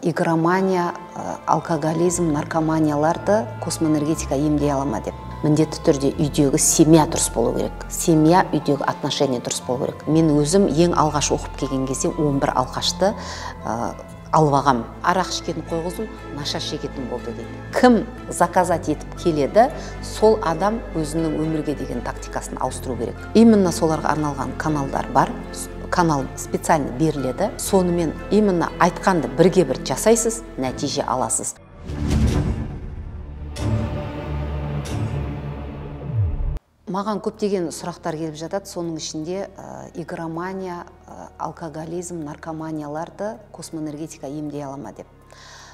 игромания, алкоголизм, наркоманияларды космоэнергетика емдей ала ма деп. Міндетті түрде үйдегі семья дұрыс болу керек. Семья, үйдегі отношения дұрыс болу керек. Мен өзім ең алғаш оқып келген кезде 11 алқашты алып ағам. Арақ ішкенін қойғызым, наша шегетін болды дейді. Кім заказать етіп келеді, сол адам өзінің өмірге деген тактикасын ауыстыру керек. Именно соларға арналған каналдар бар. Канал специально беріледі. Сонымен именно айтқанды бірге бір жасайсыз, нәтиже аласыз. Маған көптеген сұрақтар келіп жатады. Соның ішінде игромания, алкоголизм, наркоманияларды космоэнергетика емдей ала ма деп.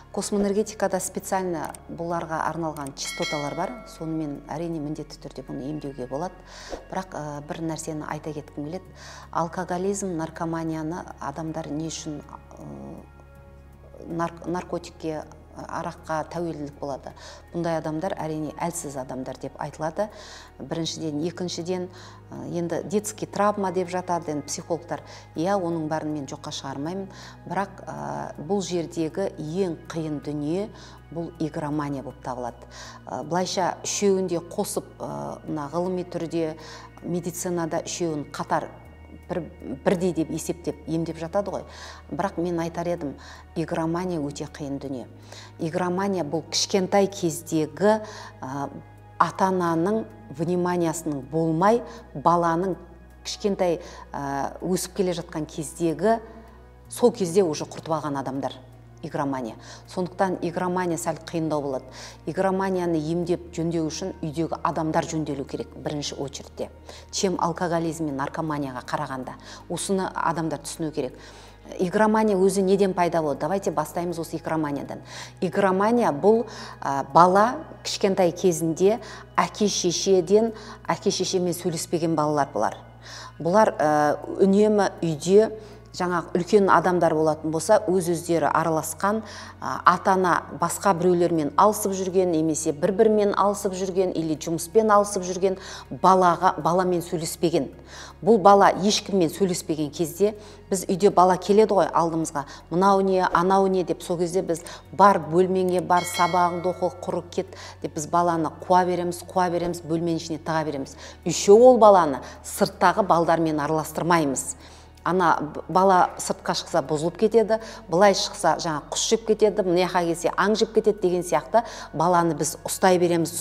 Космоэнергетикада специально бұларға арналған частоталар бар. Сонымен әрине міндетті түрде бұны емдеуге болады. Бірақ бір нәрсені айта кеткім келеді. Алкоголизм, наркоманияны адамдар не үшін наркотикке, араққа тәуелділік болады. Бұндай адамдар әрине әлсіз адамдар деп айтылады. Біріншіден, екіншіден, енді детский травма деп жатады, психологтар. Оның бәрін мен жоққа шығармаймын. Бірақ бұл жердегі ең қиын дүние бұл игромания болып табылады. Былайша үшеуінде қосып, ғылыми түрде медицинада үшеуін қатар бірдей деп есептеп емдеп жатады ғой. Бірақ мен айтар едім, игромания өте қиын дүние. Игромания бұл кішкентай кездегі ата-ананың вниманиясының болмай, баланың кішкентай өсіп келе жатқан кездегі, сол кезде уже құртып алған адамдар. Игромания. Сондықтан игромания сәл қиындау болады. Игроманияны емдеп жөндеу үшін үйдегі адамдар жөнделу керек бірінші очередте. Чем алкоголизм мен наркоманияға қарағанда. Осыны адамдар түсіну керек. Игромания өзі неден пайда болды? Давайте бастаймыз осы игроманиядан. Игромания бұл бала кішкентай кезінде әке-шешемен сөйлеспеген балалар болар. Бұлар үнемі үйде жаңағы үлкен адамдар болатын болса, өз-өздері араласқан, ата-ана басқа біреулермен алысып жүрген, немесе бір-бірмен алысып жүрген, или жұмыспен алысып жүрген баламен сөйлеспеген. Бұл бала ешкіммен сөйлеспеген кезде, біз үйде бала келеді ғой алдымызға, мынау не, анау не деп, сол кезде біз бар бөлмеңе, бар сабағыңды оқы, құры кет деп біз баланы қуа береміз, бөлменің ішіне тыға береміз. Еще ол баланы сырттағы балдармен араластырмаймыз. Ана бала сыртқа шықса бұзылып кетеді, былай шықса жаңа құс жеп кетеді, мыняқа келсе аң жеп кетеді деген сияқты баланы біз ұстай береміз,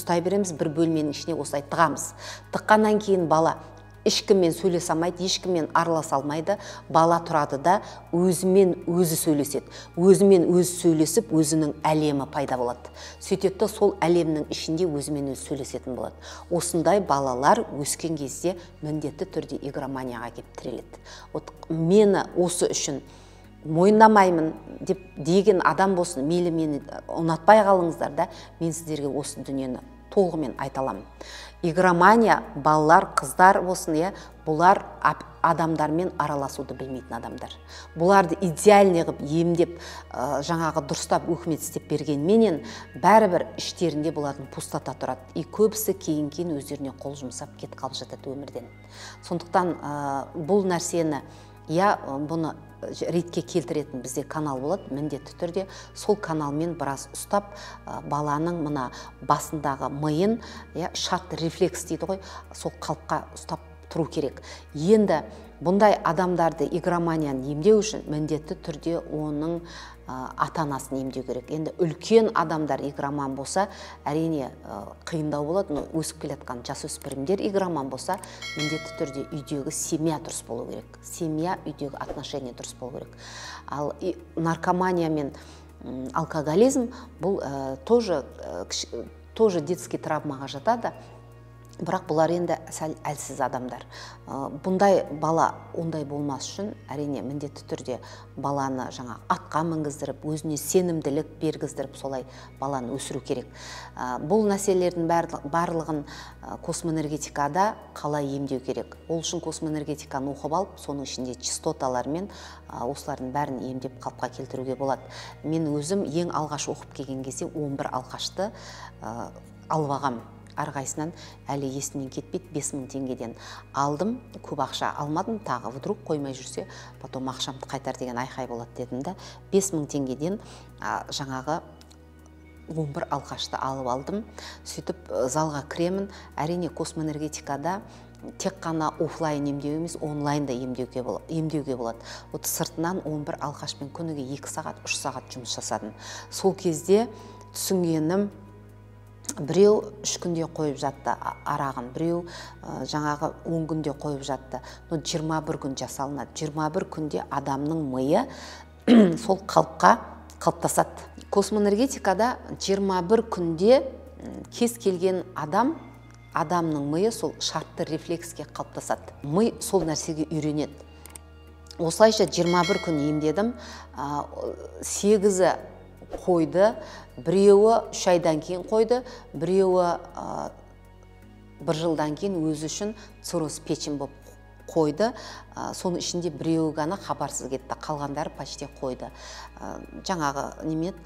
бір бөлменің ішіне осылай тығамыз. Тыққаннан кейін бала ешкіммен сөйлесе алмайды, ешкіммен араласа алмайды. Бала тұрады да өзімен өзі сөйлеседі. Өзімен өзі сөйлесіп, өзінің әлемі пайда болады. Сөйтеді, сол әлемнің ішінде өзімен өзі сөйлесетін болады. Осындай балалар өскен кезде міндетті түрде игроманияға келіп тіреледі. Мені осы үшін мойындамаймын деген адам болсын, мейлі мені ұнатпай қалыңыздар да, мен сіздерге осы дүниені толығымен айта аламын. Игромания балалар, қыздар болсын, бұлар адамдармен араласуды білмейтін адамдар. Бұларды идеальный қып емдеп, жаңағы дұрыстап өкімет істеп бергенменен, бәрібір іштерінде бұлардың пустота тұрады. Көбісі кейін өздеріне қол жұмсап кет қалып жатады өмірден. Сондықтан бұл нәрсені, бұны ретке келтіретін бізде канал болады, міндетті түрде сол каналмен біраз ұстап, баланың мына басындағы миын, шарт рефлекс дейді ғой, сол қалыпқа ұстап тұру керек. Енді бұндай адамдарды игроманияны емдеу үшін міндетті түрде оның ата-анасын емдеу керек. Енді үлкен адамдар игроман болса, әрине қиындау болады. Өсіп келатқан жасөспірімдер игроман болса, міндетті түрде үйдегі семья дұрыс болу керек. Семья, үйдегі отношения дұрыс болу керек. Ал наркомания мен алкоголизм бұл тоже детский травмаға жатады. Бірақ бұлар енді сәл әлсіз адамдар. Бұндай бала ондай болмас үшін, әрине міндетті түрде баланы жаңа атқа мінгіздіріп, өзіне сенімділік бергіздіріп, солай баланы өсіру керек. Бұл мәселелердің барлығын космоэнергетикада қалай емдеу керек. Ол үшін космоэнергетиканы оқып алып, соның ішінде частоталармен осылардың бәрін емдеп қалыпқа келтіруге болады. Мен өзім ең алғаш оқып келген кезде 11 алқашты алып ағам. арқайсынан әлі есімнен кетпейді, 5000 теңгеден алдым, көп ақша алмадым, тағы вдруг қоймай жүрсе, потом ақшамды қайтар деген айқай болады дедім да, 5000 теңгеден жаңағы 11 алқашты алып алдым. Сөйтіп залға кіремін. Әрине космоэнергетикада тек қана офлайн емдеу емес, онлайн да емдеуге болады. Вот сыртынан 11 алқашпен күніге 2 сағат, 3 сағат жұмыс жасадым. Сол кезде түсінгенім, біреу 3 күнде қойып жатты арағын, біреу жаңағы 10 күнде қойып жатты. 21 күн жасалынады. 21 күнде адамның миы сол қалыптасады. Космоэнергетикада 21 күнде кез келген адамның миы сол шартты рефлекске қалыптасады. Ми сол нәрсеге үйренеді. Осылайша 21 күн емдедім. 8-і қойды, біреуі 3 айдан кейін қойды, біреуі 1 жылдан кейін өзі үшін цирроз печень болып қойды. Соның ішінде біреуі ғана хабарсыз кетті, қалғандары почти қойды. Жаңағы немет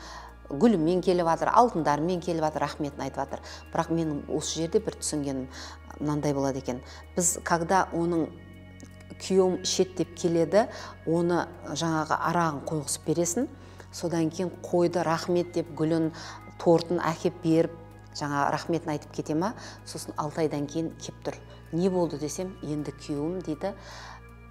гүлімен келіп жатыр, алтындармен келіп жатыр, рахметін айтып жатыр. Бірақ менің осы жерде бір түсінгенім мынандай болады екен. Біз когда оның күйеуім ішеді деп келеді, оны жаңағы арағын қойғызып бересің, содан кейін қойды, рахмет деп гүлін, тортын әкеп беріп, жаңа рахметін айтып кете ма, сосын 6 айдан кейін кеп тұр. Не болды десем, енді күйеуім дейді,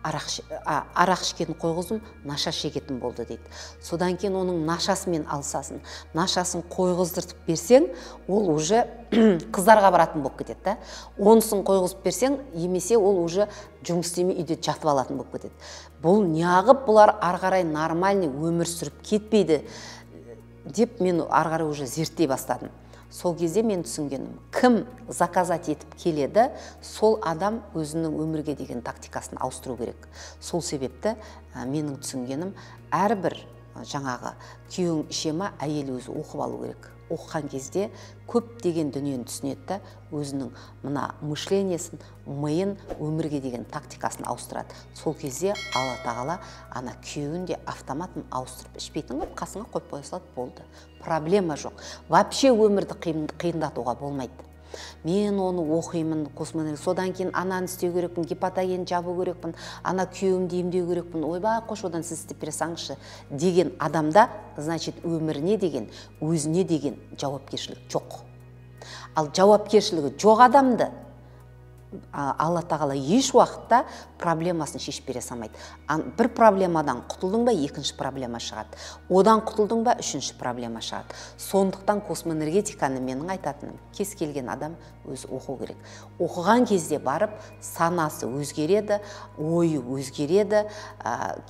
арақ ішкетін қойғыздым, наша шегетін болды дейді. Содан кейін оның нашасымен алсасын, нашасын қойғыздыртып берсең, ол уже қыздарға баратын болып кетеді. Онысын қойғызып берсең, емесе ол уже жұмыс істемей үйде жатып алатын болып кетеді. Бұл неғып бұлар арғарай нормальный өмір сүріп кетпейді деп мен арғарай уже зерттей бастадым. Сол кезде мен түсінгенім, кім заказать етіп келеді, сол адам өзінің өмірге деген тактикасын ауыстыру керек. Сол себепті менің түсінгенім, әрбір жаңағы күйеуің іше ма, әйел өзі оқып алу керек. Оқыған кезде көп деген дүниені түсінеді, өзінің мына мышлениясын, миын өмірге деген тактикасын ауыстырады. Сол кезде Алла тағала ана күйеуін де автоматын ауыстырып ішпейтін қып, қасыңа қойып қоя салады, болды. Проблема жоқ. Вообще өмірді қиындатуға болмайды. Мен оны оқимын, содан кейін ананы істеу керекпін, гепатоген жабу керекпін, ана күйеуімді емдеу керекпін, ойбай қош одан сіз істеп берсеңізші деген адамда, значит, өміріне деген, өзіне деген жауапкершілік жоқ. Ал жауапкершілігі жоқ адамды Алла тағала еш уақытта проблемасын шешіп бере салмайды. Бір проблемадан құтылдың ба, екінші проблема шығады. Одан құтылдың ба, үшінші проблема шығады. Сондықтан космоэнергетиканы менің айтатыным, кез келген адам өзі оқу керек. Оқыған кезде барып, санасы өзгереді, ойы өзгереді,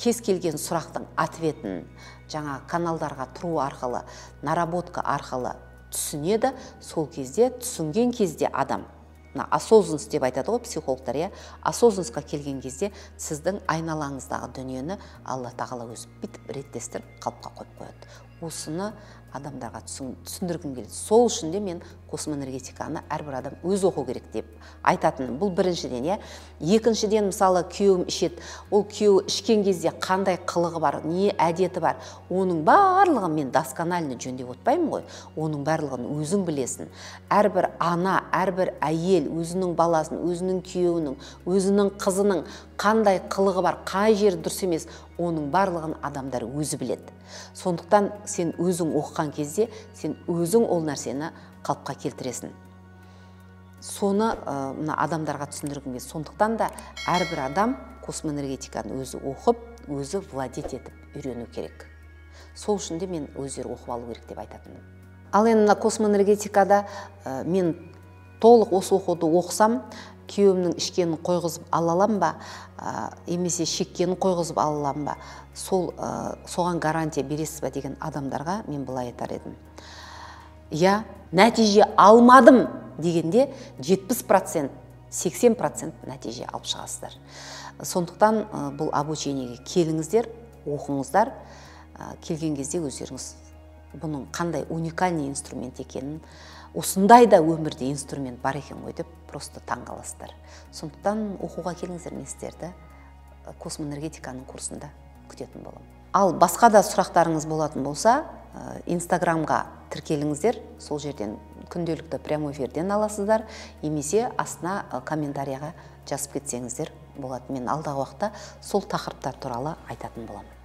кез келген сұрақтың ответін жаңа каналдарға тұру арқылы, наработка арқылы түсінеді. Сол кезде, түсінген кезде адам осознанность деп айтады ғой психологтар, осознанностьқа келген кезде сіздің айналаңыздағы дүниені Алла тағала өзі бүйтіп реттестіріп қалыпқа қойып қояды. Осыны адамдарға түсіндіргім келеді. Сол үшін де мен космоэнергетиканы әрбір адам өз оқу керек деп айтатыным. Бұл біріншіден, екіншіден, мысалы, күйеуім ішеді. Ол күйеуі ішкен кезде қандай қылығы бар, не әдеті бар, оның барлығын мен досконально жөндеп отпаймын ғой. Оның барлығын өзің білесің. Әрбір ана, әрбір әйел өзінің баласын, өзінің күйеуінің, өзінің қызының қандай қылығы бар, қай жері дұрыс емес, оның барлығын адамдар өзі біледі. Сондықтан сен өзің оқыған кезде, сен өзің ол нәрсені қалыпқа келтіресің. Соны адамдарға түсіндіргім келеді. Сондықтан да әрбір адам космоэнергетиканы өзі оқып, өзі владеть етіп үйрену керек. Сол үшін де мен өздері оқып алу керек деп айтатыным. Ал енді космоэнергетикада мен толық осы оқуды оқысам, күйеуімнің ішкенін қойғызып алалам ба, емесе шеккенін қойғызып алалам ба, соған гарантия бересіз ба деген адамдарға мен былай айтар едім. Нәтиже алмадым дегенде 70%, 80% нәтиже алып шығасыздар. Сондықтан бұл обучениеге келіңіздер, оқыңыздар, келген кезде өздеріңіз бұның қандай уникальный инструмент екенін, осындай да өмірде инструмент бар екен ғой деп просто таң қаласыздар. Сондықтан оқуға келіңіздер, мен сіздерді космоэнергетиканың курсында күтетін боламын. Ал басқа да сұрақтарыңыз болатын болса, Инстаграмға тіркеліңіздер, сол жерден күнделікті прямой эфирден аласыздар, немесе астына комментарияға жазып кетсеңіздер болады. Мен алдағы уақытта сол тақырыптар туралы айтатын боламын.